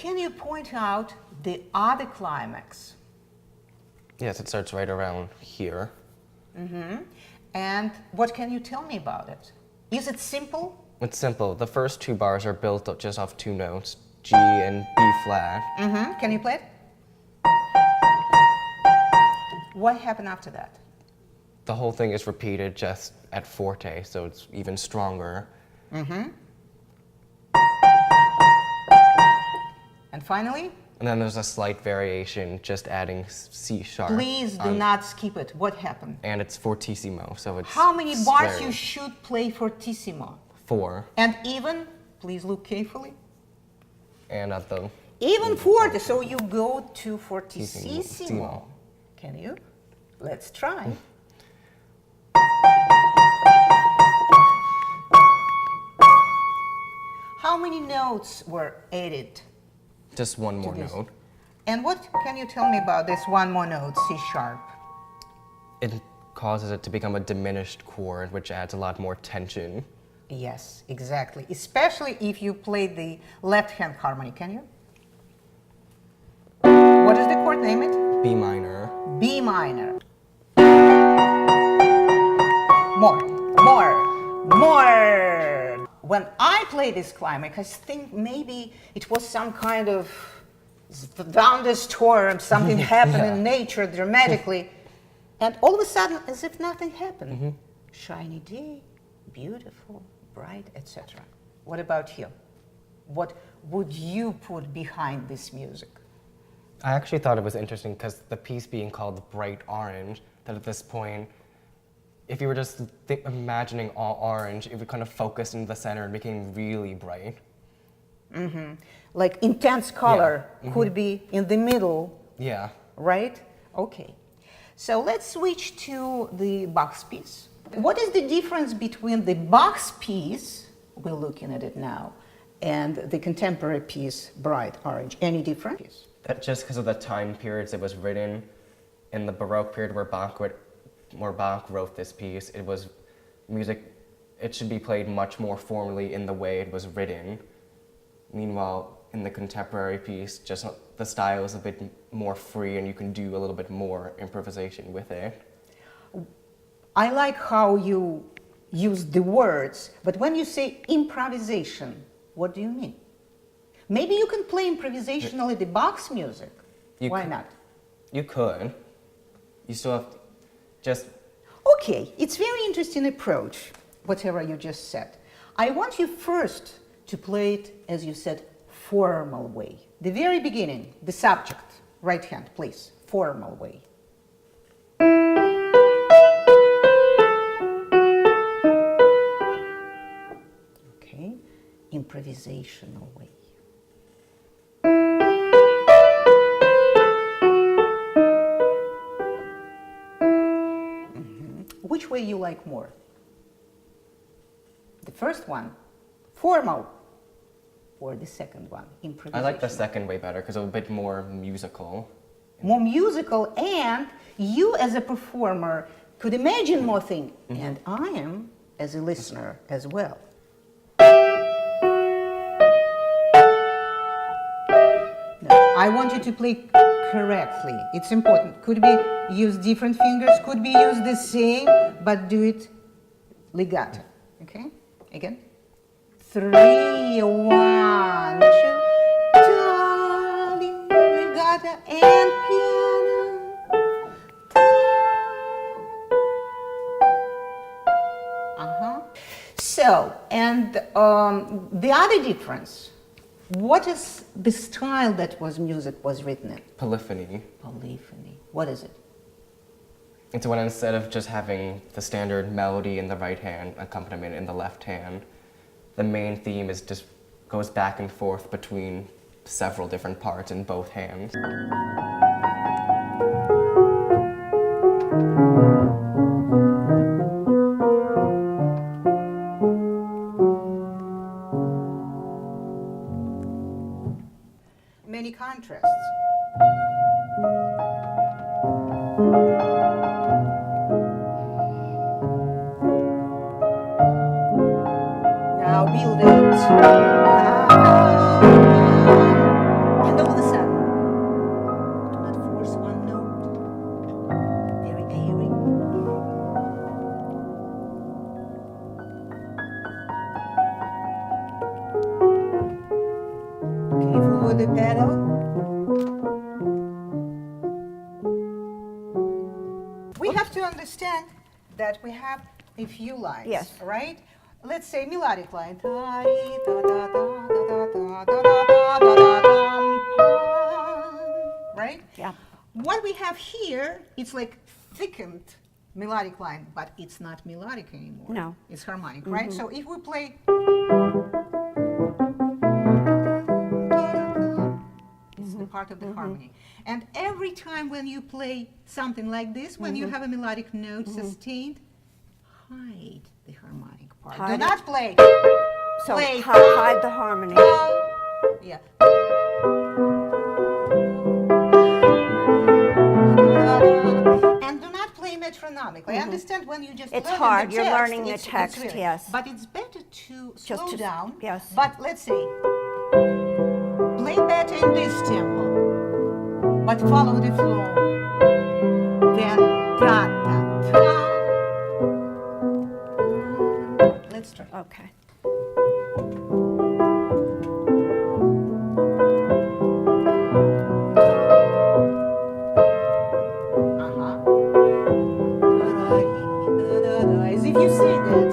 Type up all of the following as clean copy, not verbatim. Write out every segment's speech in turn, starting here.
Can you point out the other climax? Yes, it starts right around here. And what can you tell me about it? Is it simple? It's simple. The first two bars are built just off two notes, G and B flat. Can you play it? What happened after that? The whole thing is repeated just at forte, so it's even stronger. And finally? And then there's a slight variation, just adding C sharp. Please do not skip it. What happened? And it's fortissimo, so it's How many bars very- you should play fortissimo? 4. And even, please look carefully, And at the even forte, so you go to fortissimo. Fortissimo. Can you? Let's try. How many notes were added? just one more this. note. And what can you tell me about this one more note, C sharp? It causes it to become a diminished chord, which adds a lot more tension. Yes, exactly. Especially if you play the left-hand harmony. Can you? What is the chord? Name it. B minor. B minor. More, more, more. When I play this climax, I think maybe it was some kind of thunderstorm, something happened in nature dramatically, and all of a sudden, as if nothing happened. Shiny day, beautiful, bright, etc. What about you? What would you put behind this music? I actually thought it was interesting because the piece being called Bright Orange, that at this point, if you were just imagining all orange, it would kind of focus into the center and became really bright. Like intense color could be in the middle, Yeah. right? Okay. So let's switch to the Bach's piece. What is the difference between the Bach's piece, we're looking at it now, and the contemporary piece, Bright Orange? Any difference? That just because of the time periods it was written, in the Baroque period where Bach wrote this piece, it was music, it should be played much more formally in the way it was written. Meanwhile, in the contemporary piece, just the style is a bit more free and you can do a little bit more improvisation with it. I like how you use the words, but when you say improvisation, what do you mean? Maybe you can play improvisationally the Bach's music. Why not? You could. You still have to just... Okay, it's very interesting approach, whatever you just said. I want you first to play it, as you said, formal way. The very beginning, the subject, right hand, please, formal way. Okay, improvisational way. Which way you like more? The first one, formal, or the second one, improvisational? I like the second way better because it's a bit more musical. More musical, and you as a performer could imagine more things, and I am as a listener as well. No, I want you to play correctly. It's important. Could be use different fingers, could be use the same, but do it legato. Okay? Again. 3, 1, 2, darling, legato and piano. So, and the other difference, what is the style that music was written in? Polyphony. Polyphony. What is it? It's when instead of just having the standard melody in the right hand, accompaniment in the left hand, the main theme is just goes back and forth between several different parts in both hands. Many contrasts. Now build it. follow the pedal. We have to understand that we have a few lines, Yes. right? Let's say melodic line. Right? Yeah. What we have here, it's like thickened melodic line, but it's not melodic anymore. No. It's harmonic, right? So if we play, it's the part of the harmony. And every time when you play something like this, when you have a melodic note sustained, hide the harmonic part. Hide Do it. not play. So Play. hide the harmony. Yeah. And do not play metronomically. I understand when you just It's learn hard. the You're text, learning the it's text, really- yes. But it's better to Just slow to- down. yes. But let's say, play better in this tempo, but follow the flow. Then da da da. Let's try. Okay. As if you sing it.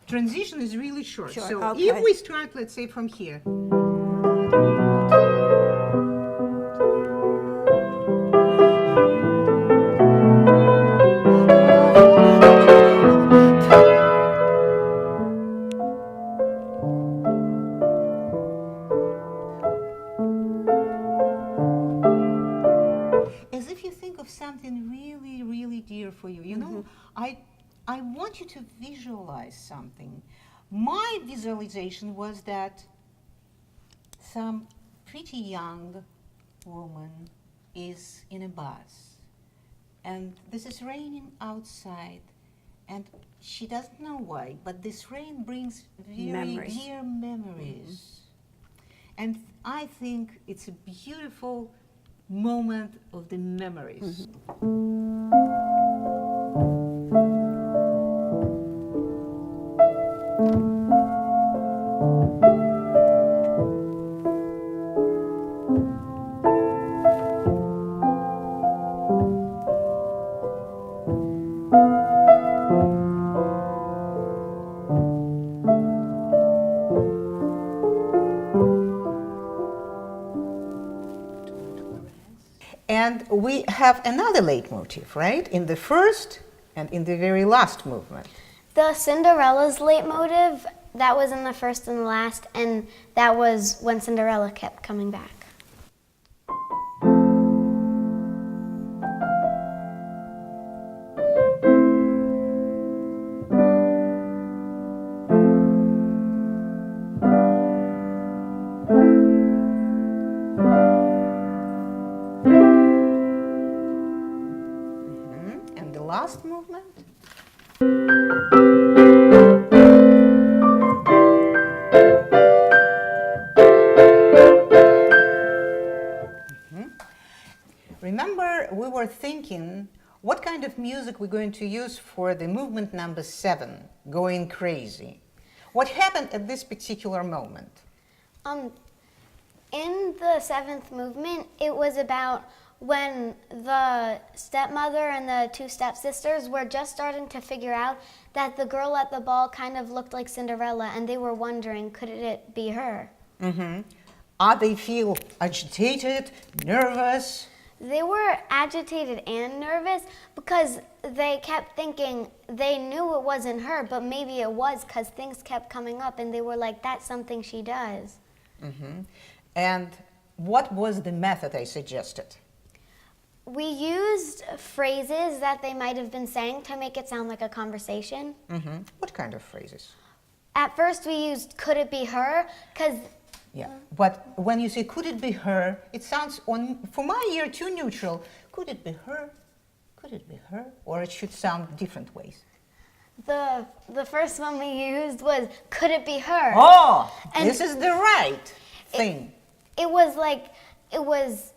Transition is really short. Short, So okay. if we start, let's say, from here. As if you think of something really, really dear for you. You know, I want you to visualize something. My visualization was that some pretty young woman is in a bus, and this is raining outside, and she doesn't know why, but this rain brings very Memories. dear memories. And I think it's a beautiful moment of the memories. And we have another leitmotif, right? In the first and in the very last movement. The Cinderella's leitmotif, that was in the first and the last, and that was when Cinderella kept coming back. And the last movement. Remember, we were thinking what kind of music we're going to use for the movement number 7, Going Crazy. What happened at this particular moment? In the 7th movement, it was about when the stepmother and the 2 stepsisters were just starting to figure out that the girl at the ball kind of looked like Cinderella, and they were wondering, could it be her? Are they feel agitated, nervous? They were agitated and nervous because they kept thinking they knew it wasn't her, but maybe it was because things kept coming up and they were like, that's something she does. And what was the method I suggested? We used phrases that they might have been saying to make it sound like a conversation. What kind of phrases? At first we used, could it be her? Because Yeah, but when you say, could it be her, it sounds, for my ear, too neutral. Could it be her? Could it be her? Or it should sound different ways. the first one we used was, could it be her? Oh, And this is the right thing. It was like, it was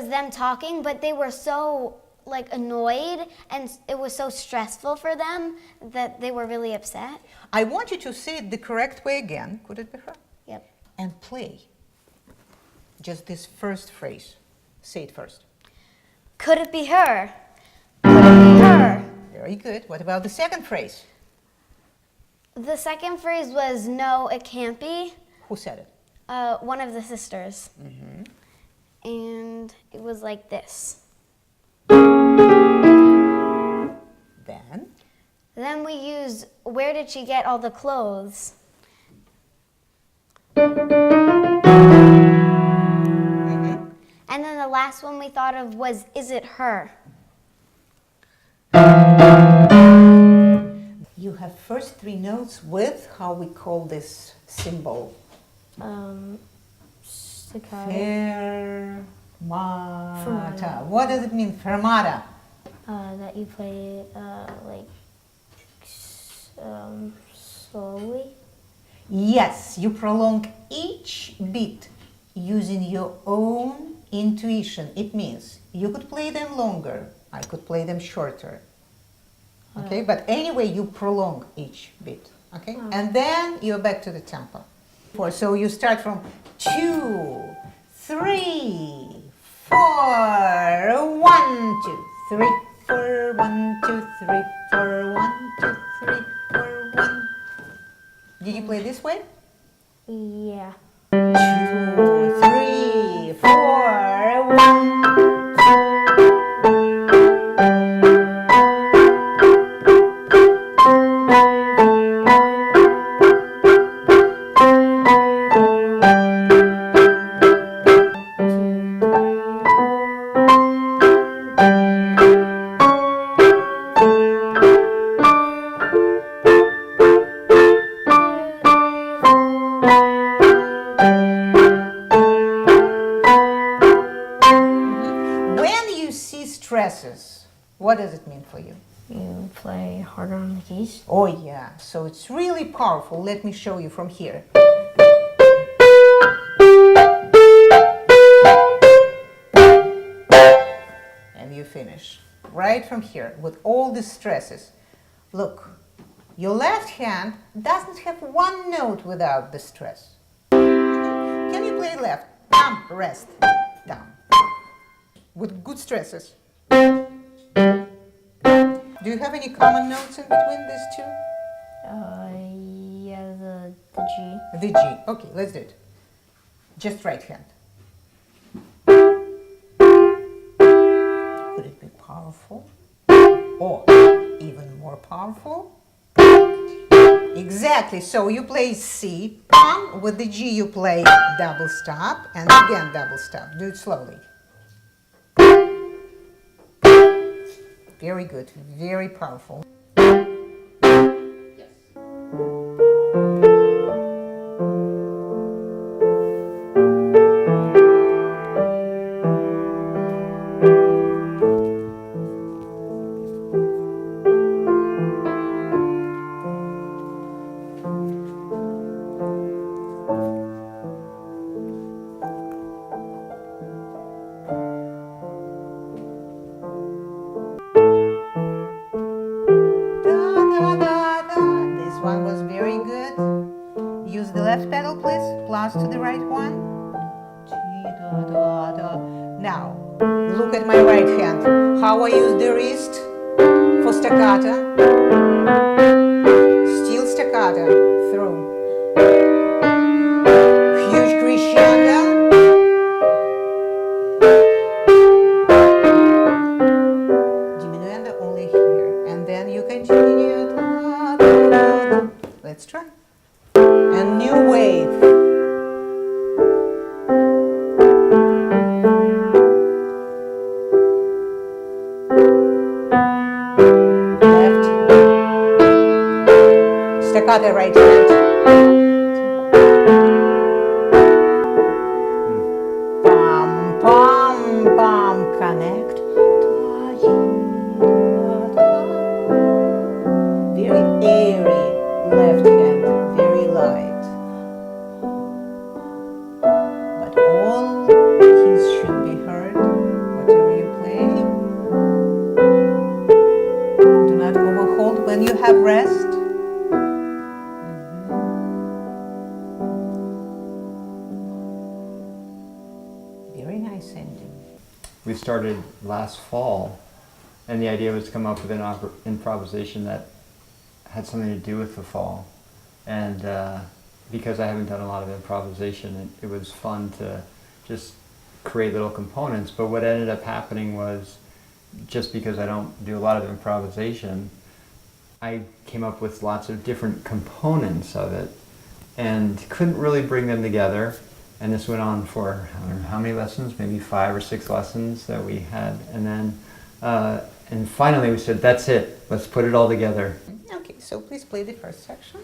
them talking, but they were so like annoyed, and it was so stressful for them that they were really upset. I want you to say it the correct way again. Could it be her? Yep. And play. Just this first phrase. Say it first. Could it be her? Could it be her? Very good. What about the second phrase? The second phrase was no, it can't be. Who said it? One of the sisters. And it was like this. Then we used where did she get all the clothes? And then the last one we thought of was, is it her? you have first three notes with how we call this symbol. Staccato. Fermata. What does it mean, fermata? That you play slowly. Yes, you prolong each beat using your own intuition. It means you could play them longer, I could play them shorter. Okay, but anyway, you prolong each beat. Okay, and then you're back to the tempo. So you start from 2, 3, 4, 1, 2, 3, 4, 1, 2, 3, 4, 1, 2, 3, 4, 1. Did you play this way? Yeah. 2, 3, 4, 1. Stresses, what does it mean for you? You play harder on the keys. Oh yeah, so it's really powerful. Let me show you from here. And you finish right from here with all the stresses. Look, your left hand doesn't have one note without the stress. Can you play left? Down, rest, down. With good stresses. Do you have any common notes in between these two? Yeah, the G. The G. Okay, let's do it. Just right hand. Could it be powerful? Or even more powerful? Exactly. So you play C, palm. With the G you play double stop and again double stop. Do it slowly. Very good, very powerful. Yes. This one was very good. Use the left pedal, please. Plus to the right one. Now, look at my right hand. How I use the wrist for staccato. Still staccato through. Huge crescendo. Diminuendo only here. And then you continue. Let's try. And new wave. Left. Staccato right hand. Pam, pam, pam, connect. Very airy left hand, very light. But all keys should be heard, whatever you play. started last fall, and the idea was to come up with an improvisation that had something to do with the fall. And because I haven't done a lot of improvisation, it was fun to just create little components. But what ended up happening was, just because I don't do a lot of improvisation, I came up with lots of different components of it and couldn't really bring them together. And this went on for, I don't know how many lessons, maybe 5 or 6 lessons that we had. And then, and finally we said, that's it, let's put it all together. Okay, so please play the first section.